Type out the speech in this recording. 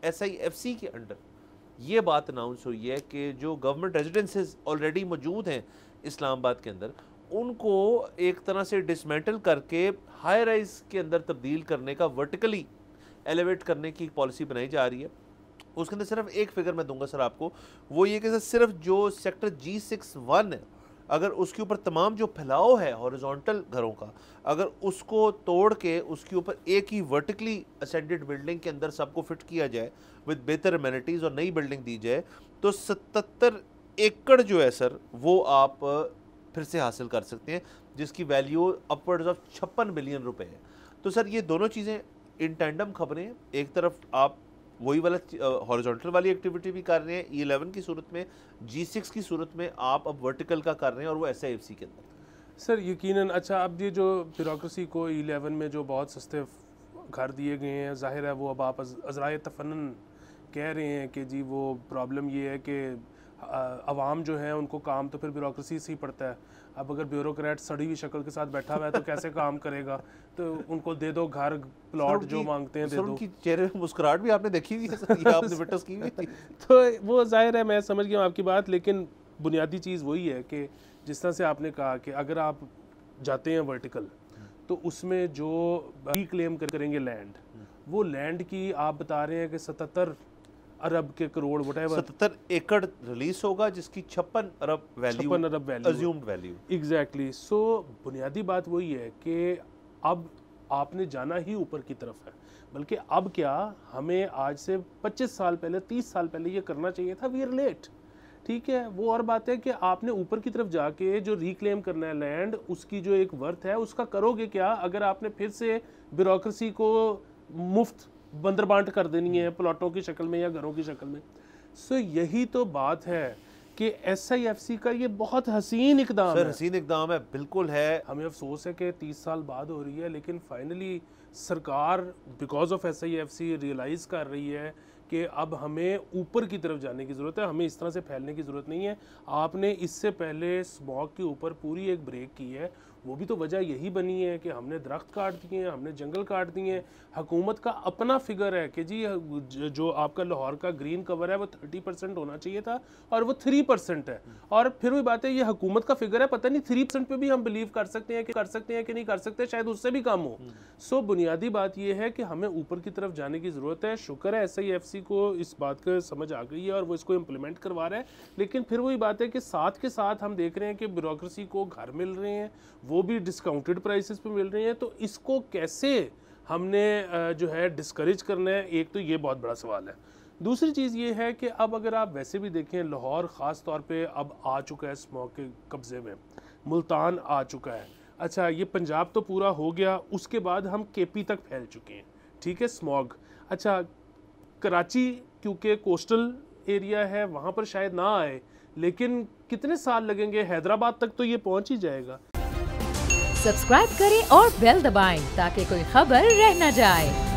SIFC के under ये बात अनाउंस हुई है कि जो गवर्नमेंट रेजिडेंसेस ऑलरेडी मौजूद हैं इस्लामाबाद के अंदर, उनको एक तरह से डिसमेंटल करके हाई राइज के अंदर तब्दील करने का, वर्टिकली एलिवेट करने की पॉलिसी बनाई जा रही है। उसके अंदर सिर्फ एक फिगर मैं दूंगा सर आपको, वो ये कि सिर्फ जो सेक्टर G61 है, अगर उसके ऊपर तमाम जो फैलाव है हॉरिजॉन्टल घरों का, अगर उसको तोड़ के उसके ऊपर एक ही वर्टिकली असेंडेड बिल्डिंग के अंदर सबको फिट किया जाए विद बेहतर एमिनिटीज़ और नई बिल्डिंग दी जाए, तो 77 एकड़ जो है सर वो आप फिर से हासिल कर सकते हैं, जिसकी वैल्यू अपवर्ड्स ऑफ 56 बिलियन रुपए है। तो सर ये दोनों चीज़ें इन टैंडम खबरें हैं। एक तरफ आप वही वाला हॉरिजॉन्टल वाली एक्टिविटी भी कर रहे हैं E11 की सूरत में, G6 की सूरत में आप अब वर्टिकल का कर रहे हैं और वो SIFC के अंदर। सर यकीनन अच्छा, अब ये जो ब्यूरोक्रेसी को E11 में जो बहुत सस्ते घर दिए गए हैं, जाहिर है वो अब आप अज़राए तफन्नुन कह रहे हैं कि जी वो प्रॉब्लम ये है कि अवाम जो है उनको काम तो फिर ब्यूरोक्रेसी से ही पड़ता है। अब अगर ब्यूरोक्रेट सड़ी हुई शक्ल के साथ बैठा हुआ है तो कैसे काम करेगा? तो उनको दे दो घर प्लॉट जो मांगते हैं दे दो। उनकी चेहरे में मुस्कुराहट भी आपने देखी हुई है सर, ये आपने विटनेस की हुई थी। तो वो जाहिर है, मैं समझ गया आपकी बात, लेकिन बुनियादी चीज़ वही है कि जिस तरह से आपने कहा कि अगर आप जाते हैं वर्टिकल तो उसमें जो रिक्लेम करेंगे लैंड, वो लैंड की आप बता रहे हैं कि 77 अरब के करोड़ व्हाटएवर 77 एकड़ रिलीज होगा, जिसकी 56 अरब वैल्यू, अज्यूम्ड वैल्यू। एग्जैक्टली। सो बुनियादी बात वही है कि अब आपने जाना ही ऊपर की तरफ है, बल्कि अब क्या हमें आज से 25 साल पहले 30 साल पहले ये करना चाहिए था। वी आर लेट, ठीक है। वो और बात है कि आपने ऊपर की तरफ जाके जो रिक्लेम करना है लैंड, उसकी जो एक वर्थ है उसका करोगे क्या अगर आपने फिर से ब्यूरोक्रेसी को मुफ्त बंदरबांट कर देनी है प्लॉटों की शक्ल में या घरों की शक्ल में। सो यही तो बात है कि SIFC का ये बहुत हसीन इकदाम है। हसीन इकदाम है, बिल्कुल है। हमें अफसोस है कि 30 साल बाद हो रही है, लेकिन फाइनली सरकार बिकॉज ऑफ SIFC रियलाइज़ कर रही है कि अब हमें ऊपर की तरफ जाने की ज़रूरत है, हमें इस तरह से फैलने की ज़रूरत नहीं है। आपने इससे पहले स्मॉग के ऊपर पूरी एक ब्रेक की है, वो भी तो वजह यही बनी है कि हमने दरख्त काट दिए हैं, हमने जंगल काट दिए हैं। हुकूमत का अपना फिगर है कि जी जो आपका लाहौर का ग्रीन कवर है वो 30% होना चाहिए था और वो 3% है। और फिर वही बात है, ये हुकूमत का फिगर है, पता नहीं 3% पे भी हम बिलीव कर सकते हैं कि नहीं कर सकते, शायद उससे भी कम हो। सो बुनियादी बात ये है कि हमें ऊपर की तरफ जाने की ज़रूरत है। शुक्र है SIFC को इस बात का समझ आ गई है और वो इसको इम्प्लीमेंट करवा रहा है। लेकिन फिर वही बात है कि साथ के साथ हम देख रहे हैं कि ब्यूरोक्रेसी को घर मिल रहे हैं, वो भी डिस्काउंटेड प्राइसेस पे मिल रहे हैं। तो इसको कैसे हमने जो है डिस्करेज करना है, एक तो ये बहुत बड़ा सवाल है। दूसरी चीज़ ये है कि अब अगर आप वैसे भी देखें, लाहौर ख़ास तौर पे अब आ चुका है स्मॉग के कब्ज़े में, मुल्तान आ चुका है। अच्छा, ये पंजाब तो पूरा हो गया, उसके बाद हम KP तक फैल चुके हैं, ठीक है, स्मॉग। अच्छा, कराची क्योंकि कोस्टल एरिया है, वहाँ पर शायद ना आए, लेकिन कितने साल लगेंगे, हैदराबाद तक तो ये पहुँच ही जाएगा। सब्सक्राइब करें और बेल दबाएं ताकि कोई खबर रह न जाए।